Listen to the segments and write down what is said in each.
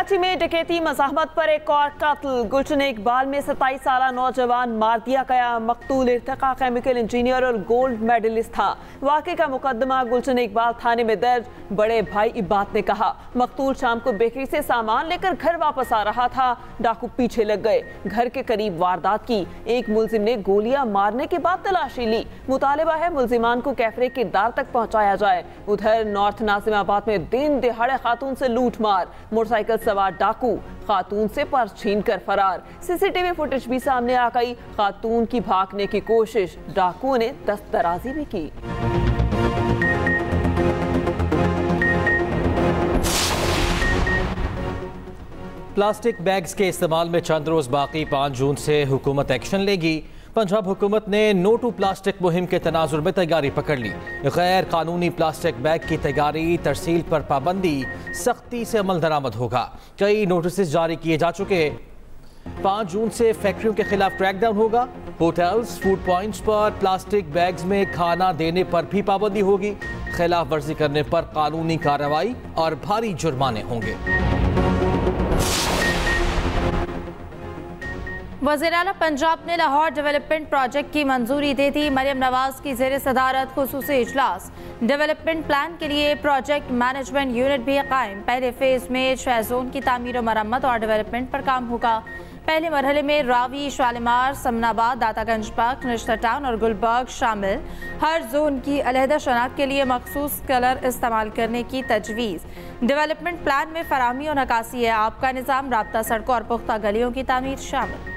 कराची में डकैती मज़ाहमत पर एक और कत्ल। गुलशन इकबाल में 27 साला नौजवान मार दिया गया। मकतूल इर्तिका केमिकल इंजीनियर और गोल्ड मेडलिस्ट था। वाक़े का मुकदमा गुलशन इकबाल थाने में दर्ज। बड़े भाई इबाद ने कहा, मकतूल शाम को बेकरी से सामान लेकर घर वापस आ रहा था। डाकू पीछे लग गए, घर के करीब वारदात की। एक मुलजिम ने गोलियां मारने के बाद तलाशी ली। मुतालिबा है मुलजिमान को कैफरे किरदार तक पहुंचाया जाए। उधर नॉर्थ नाजिमाबाद में दिन दिहाड़े खातून से लूट मार। मोटरसाइकिल सवार डाकू खातून से पर्स छीन कर फरार। सीसीटीवी फुटेज भी सामने आ गई। खातून की भागने की कोशिश, डाकुओं ने दस्तदराजी भी की। प्लास्टिक बैग्स के इस्तेमाल में चंद रोज बाकी, 5 जून से हुकूमत एक्शन लेगी। पंजाब हुकूमत ने नो टू प्लास्टिक मुहिम के तनाजुर में तैयारी पकड़ ली। गैर कानूनी प्लास्टिक बैग की तैयारी तरसील पर पाबंदी सख्ती से अमल दरामद होगा। कई नोटिस जारी किए जा चुके। 5 जून से फैक्ट्रियों के खिलाफ क्रैकडाउन होगा। होटल्स, फूड पॉइंट्स पर प्लास्टिक बैग्स में खाना देने पर भी पाबंदी होगी। खिलाफ वर्जी करने पर कानूनी कार्रवाई और भारी जुर्माने होंगे। वज़ीर-ए-आला पंजाब ने लाहौर डेवलपमेंट प्रोजेक्ट की मंजूरी दे दी। मरियम नवाज की ज़ेर सदारत खुसूसी इजलास। डेवलपमेंट प्लान के लिए प्रोजेक्ट मैनेजमेंट यूनिट भी कायम। पहले फेज में 6 जोन की तामीर और मरम्मत और डेवलपमेंट पर काम होगा। पहले मरहले में रावी, शालीमार, समनाबाद, दातागंज पार्क, निश्तर टाउन और गुलबर्ग शामिल। हर जोन की अलहदा शनाख्त के लिए मखसूस कलर इस्तेमाल करने की तजवीज़। डेवलपमेंट प्लान में फराहमी और नकासी है। आपका निज़ाम, राब्ता सड़कों और पुख्ता गलियों की तामीर शामिल।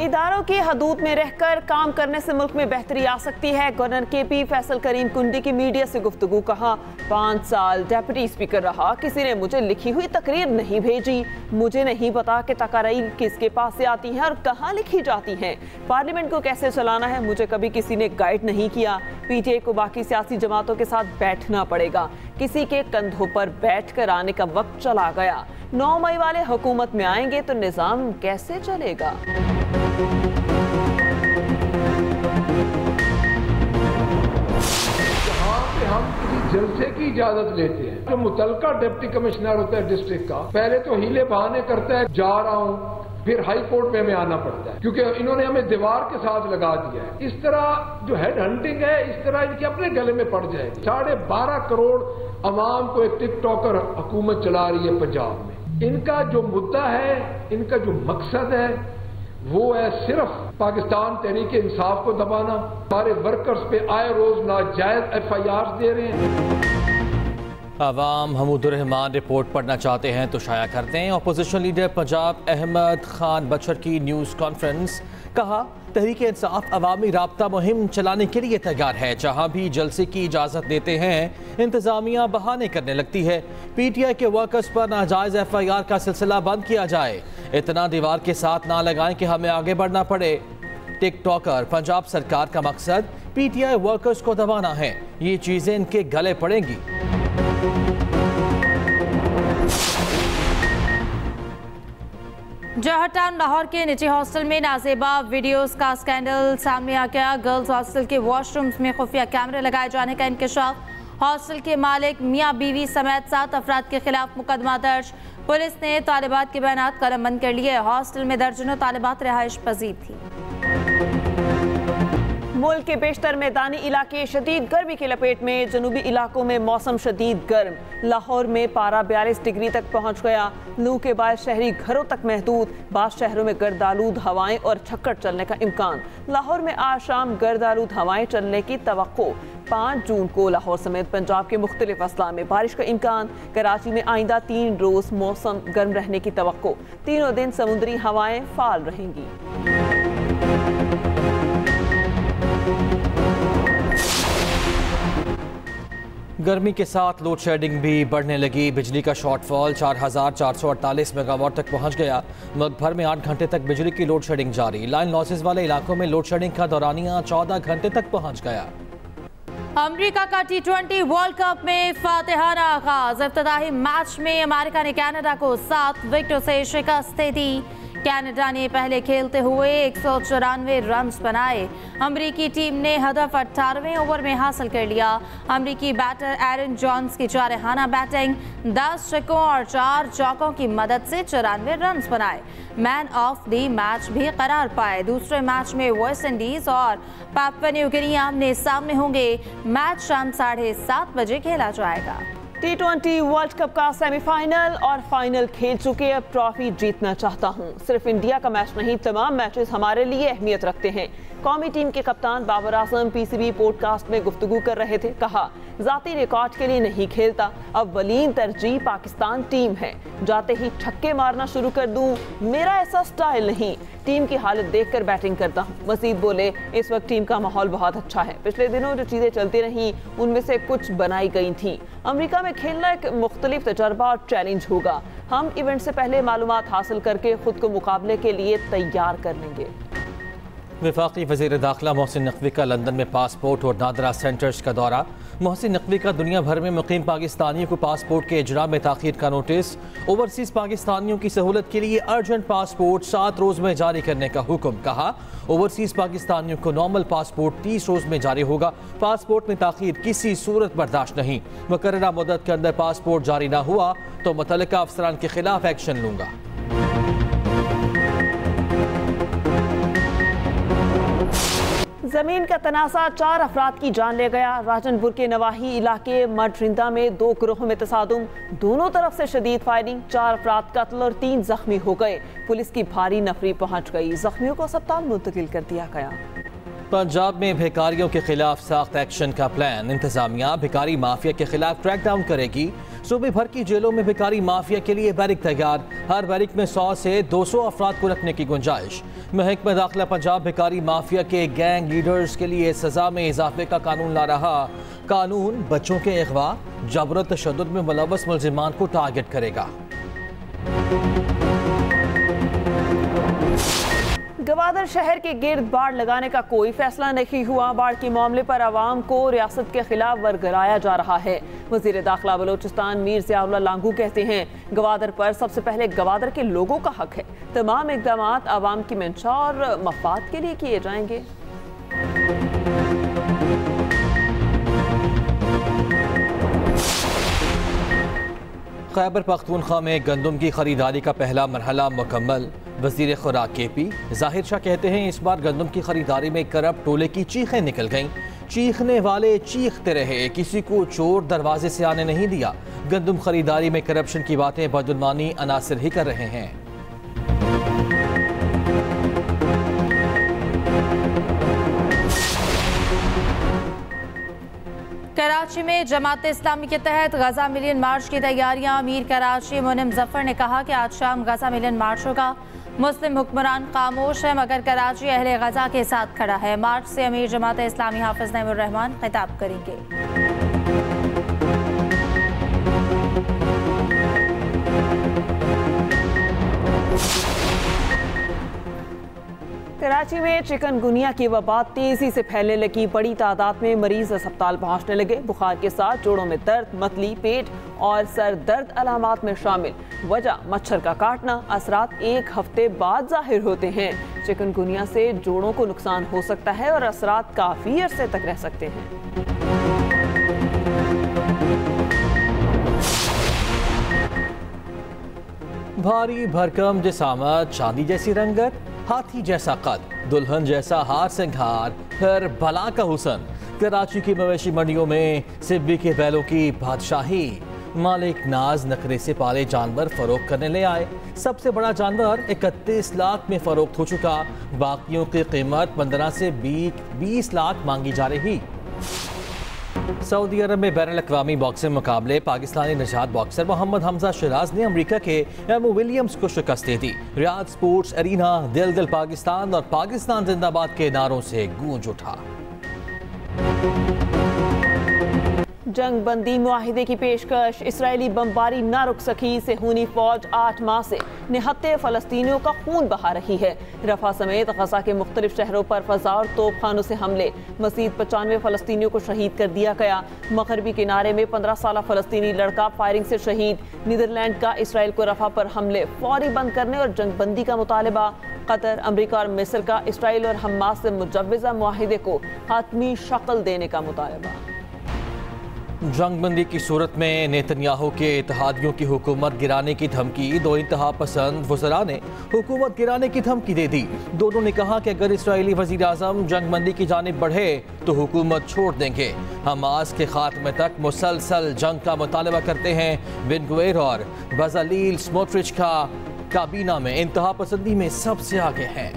इदारों की हदूद में रहकर काम करने से मुल्क में बेहतरी आ सकती है। गवर्नर KP फैसल करीम कुंडी की मीडिया से गुफ्तगू। कहा, 5 साल डेप्यूटी स्पीकर रहा, किसी ने मुझे लिखी हुई तकरीर नहीं भेजी। मुझे नहीं पता कि तकरीर किसके पास से आती हैं और कहाँ लिखी जाती हैं। पार्लियामेंट को कैसे चलाना है मुझे कभी किसी ने गाइड नहीं किया। PTI को बाकी सियासी जमातों के साथ बैठना पड़ेगा। किसी के कंधों पर बैठ कर आने का वक्त चला गया। 9 मई वाले हुकूमत में आएंगे तो निज़ाम कैसे चलेगा? जहाँ पे हम किसी जलसे की इजाजत लेते हैं, जो मुतलका डिप्टी कमिश्नर होता है डिस्ट्रिक्ट का, पहले तो हीले बहाने करता है, जा रहा हूँ, फिर हाई कोर्ट में हमें आना पड़ता है क्योंकि इन्होंने हमें दीवार के साथ लगा दिया है। इस तरह जो हेड हंटिंग है, इस तरह इनके अपने गले में पड़ जाएगी। 12.5 करोड़ अवाम को एक टिकटॉकर हुकूमत चला रही है पंजाब में। इनका जो मुद्दा है, इनका जो मकसद है, वो है सिर्फ पाकिस्तान तहरीक इंसाफ को दबाना। हमारे वर्कर्स पे आए रोज नाजायज FIR दे रहे हैं। आवाम हमूदुर्रहमान रिपोर्ट पढ़ना चाहते हैं तो शाया करते हैं। अपोजिशन लीडर पंजाब अहमद खान बचर की न्यूज़ कॉन्फ्रेंस। कहा, तहरीक इंसाफ अवामी राब्ता मुहिम चलाने के लिए तैयार है। जहां भी जलसे की इजाज़त देते हैं इंतज़ामिया बहाने करने लगती है। PTI के वर्कर्स पर नाजायज़ FIR का सिलसिला बंद किया जाए। इतना दीवार के साथ ना लगाएं कि हमें आगे बढ़ना पड़े। टिकटॉकर पंजाब सरकार का मकसद PTI वर्कर्स को दबाना है। ये चीज़ें इनके गले पड़ेंगी। जवाहर टाउन लाहौर के निजी हॉस्टल में नाजेबा वीडियोस का स्कैंडल सामने आ गया। गर्ल्स हॉस्टल के वॉशरूम्स में खुफिया कैमरे लगाए जाने का इंकशाफ। हॉस्टल के मालिक मियां बीवी समेत 7 अफराद के खिलाफ मुकदमा दर्ज। पुलिस ने तालिबात के बयानात कलमबंद कर लिए। हॉस्टल में दर्जनों तालिबात रिहाइश पजीर थी। मुल्क के बेशतर मैदानी इलाके शदीद गर्मी की लपेट में। जनूबी इलाकों में मौसम शदीद गर्म। लाहौर में पारा 42 डिग्री तक पहुंच गया। लू के बाद शहरी घरों तक महदूद। बाद शहरों में गर्दालूद हवाएं और झक्कड़ चलने का इम्कान। लाहौर में आज शाम गर्दालूद हवाएं चलने की तवक्को। 5 जून को लाहौर समेत पंजाब के मुख्तलिफ अजला में बारिश का इम्कान। कराची में आइंदा 3 रोज मौसम गर्म रहने की तवक्को। तीनों दिन समुद्री हवाएं फाल रहेंगी। गर्मी के साथ लोड शेडिंग भी बढ़ने लगी। बिजली का शॉर्टफॉल 4448 मेगावाट तक पहुंच गया। मुल्क भर में 8 घंटे तक बिजली की लोड शेडिंग जारी। लाइन लॉसेस वाले इलाकों में लोड शेडिंग का दौरानिया 14 घंटे तक पहुंच गया। अमेरिका का T20 वर्ल्ड कप में फातिहाना आगाज। इफ्तिताही मैच में अमेरिका ने कनाडा को 7 विकेटों से शिकस्त दे दी। कनाडा ने पहले खेलते हुए 194 रन बनाए। अमरीकी टीम ने हदफ 18वें ओवर में हासिल कर लिया। अमरीकी बैटर एरन जॉन्स की जारहाना बैटिंग 10 छक्कों और 4 चौकों की मदद से 94 रन बनाए। मैन ऑफ द मैच भी करार पाए। दूसरे मैच में वेस्ट इंडीज और पापुआ न्यू गिनी आमने सामने होंगे। मैच शाम 7:30 बजे खेला जाएगा। T20 वर्ल्ड कप का सेमीफाइनल और फाइनल खेल चुके, अब ट्रॉफी जीतना चाहता हूं। सिर्फ इंडिया का मैच नहीं, तमाम मैचेस हमारे लिए अहमियत रखते हैं। कौमी टीम के कप्तान बाबर आजम PCB पॉडकास्ट में गुफ्तगू कर रहे थे। कहा, जाती रिकॉर्ड के लिए नहीं खेलता, अव्वलीन तरजीह पाकिस्तान टीम है। जाते ही छक्के मारना शुरू कर दूं, मेरा ऐसा स्टाइल नहीं। टीम की हालत देखकर बैटिंग करता हूं। मजीद बोले, इस वक्त टीम का माहौल बहुत अच्छा है। पिछले दिनों जो चीजें चलती रहीं उनमें से कुछ बनाई गई थी। अमेरिका में खेलना एक मुख्तलिफ तजर्बा और चैलेंज होगा। हम इवेंट से पहले मालूमात हासिल करके खुद को मुकाबले के लिए तैयार कर लेंगे। वफाकी वज़ीर दाखिला मोहसिन नकवी का लंदन में पासपोर्ट और नादरा सेंटर्स का दौरा। मोहसिन नकवी का दुनिया भर में मुकीम पाकिस्तानियों को पासपोर्ट के इजरा में ताख़ीर का नोटिस। ओवरसीज़ पाकिस्तानियों की सहूलत के लिए अर्जेंट पासपोर्ट 7 रोज़ में जारी करने का हुक्म। कहा, ओवरसीज़ पाकिस्तानियों को नॉर्मल पासपोर्ट 30 रोज़ में जारी होगा। पासपोर्ट में ताख़ीर किसी सूरत बर्दाश्त नहीं। मुकर्ररा मुद्दत के अंदर पासपोर्ट जारी न हुआ तो मुतल्लिका अफसरान के खिलाफ एक्शन लूँगा। जमीन का तनाज़ा 4 अफराद की जान ले गया। राजनपुर के नवाही इलाके मडरिंदा में 2 ग्रोहों में तसादुम, दोनों तरफ से शदीद फायरिंग। 4 अफराद कत्ल और 3 जख्मी हो गए। पुलिस की भारी नफरी पहुंच गई। जख्मियों को अस्पताल मुंतकिल कर दिया गया। पंजाब में भिखारियों के खिलाफ सख्त एक्शन का प्लान। इंतजामिया भिखारी माफिया के खिलाफ क्रैक डाउन करेगी। सूबे भर की जेलों में भिखारी माफिया के लिए बैरिक तैयार। हर बैरिक में 100 से 200 अफराद को रखने की गुंजाइश। महकमा दाखिला पंजाब भिखारी माफिया के गैंग लीडर्स के लिए सजा में इजाफे का कानून ला रहा। कानून बच्चों के अगवा, जबर तशद्दुद में मुलव्वस मुल्जिमान को टारगेट करेगा। गवादर शहर के गिर्द बाड़ लगाने का कोई फैसला नहीं हुआ। बाढ़ के मामले पर आवाम को रियासत के खिलाफ वर्गराया जा रहा है। वजीर दाखिला बलोचिस्तान मीर ज़ियाउल्लाह लांगू कहते हैं, गवादर पर सबसे पहले गवादर के लोगों का हक है। तमाम इक़दाम आवाम की मंशा और मफाद के लिए किए जाएंगे। खैबर पख्तूनख्वा में गंदम की खरीदारी का पहला मरहला मुकम्मल। वज़ीर खुराक KP ज़ाहिर शाह कहते हैं, इस बार गंदम की खरीदारी में करप्ट टोले की चीखें निकल गईं। चीखने वाले चीखते रहे, किसी को चोर दरवाजे से आने नहीं दिया। गंदम खरीदारी में करप्शन की बातें बदुनमानी अनासिर ही कर रहे हैं। कराची में जमात इस्लामी के तहत गजा मिलियन मार्च की तैयारियां। अमीर कराची मुनिम जफर ने कहा कि आज शाम गजा मिलियन मार्च होगा। मुस्लिम हुक्मरान खामोश है मगर कराची अहले गजा के साथ खड़ा है। मार्च से अमीर जमात इस्लामी हाफिज नईमुर रहमान खिताब करेंगे। कराची में चिकनगुनिया की वबा तेजी से फैलने लगी। बड़ी तादाद में मरीज अस्पताल पहुंचने लगे। बुखार के साथ जोड़ों में दर्द, मतली, पेट और सर दर्द अलामात में शामिल। वजह मच्छर का काटना। असरात 1 हफ्ते बाद जाहिर होते हैं। चिकनगुनिया से जोड़ों को नुकसान हो सकता है और असरात काफी अरसे तक रह सकते हैं। भारी भरकम जिसामत, चांदी जैसी रंगत, हाथी जैसा कद, दुल्हन जैसा हार सिंगार, फिर भला का हुसन। कराची की मवेशी मंडियों में सिब्बी के बैलों की बादशाही। मालिक नाज नखरे से पाले जानवर फरोख्त करने ले आए। सबसे बड़ा जानवर 31 लाख में फरोख्त हो चुका। बाकियों की कीमत 15 से 20 लाख मांगी जा रही। सऊदी अरब में बैनुल-अक़वामी बॉक्सिंग मुकाबले पाकिस्तानी निजात बॉक्सर मोहम्मद हमजा शिराज ने अमेरिका के एमो विलियम्स को शिकस्त दे दी। रियाद स्पोर्ट्स एरिना दिल दिल पाकिस्तान और पाकिस्तान जिंदाबाद के नारों से गूंज उठा। जंग बंदी मुआहिदे की पेशकश, इसराइली बमबारी न रुक सकी, सेहूनी फौज 8 माह से निहत्ते फ़लस्तीनियों का खून बहा रही है। रफा समेत गजा के मुख्तलिफ शहरों पर फ़ज़ा और तोपखानों से हमले, मज़ीद 95 फ़लस्तीनियों को शहीद कर दिया गया। मगरबी किनारे में 15 साला फ़लस्तीनी लड़का फायरिंग से शहीद। नीदरलैंड का इसराइल को रफा पर हमले फौरी बंद करने और जंग बंदी का मुतालबा। कतर, अमरीका और मिस्र का इसराइल और हमास से मुजव्वज़ा मुआहिदे को हतमी शक्ल देने का मुतालबा। जंग बंदी की सूरत में नेतन्याहू के इत्तेहादियों की हुकूमत गिराने की धमकी। दो इंतहा पसंद वज़रा ने हुकूमत गिराने की धमकी दे दी। दोनों ने कहा कि अगर इसराइली वज़ीर आज़म जंग बंदी की जानिब बढ़े तो हुकूमत छोड़ देंगे। हमास के खात्मे तक मुसलसल जंग का मुतालबा करते हैं। बेन गुवेर और बज़ालील स्मोट्रिच का काबीना में इंतहा पसंदी में सबसे आगे हैं।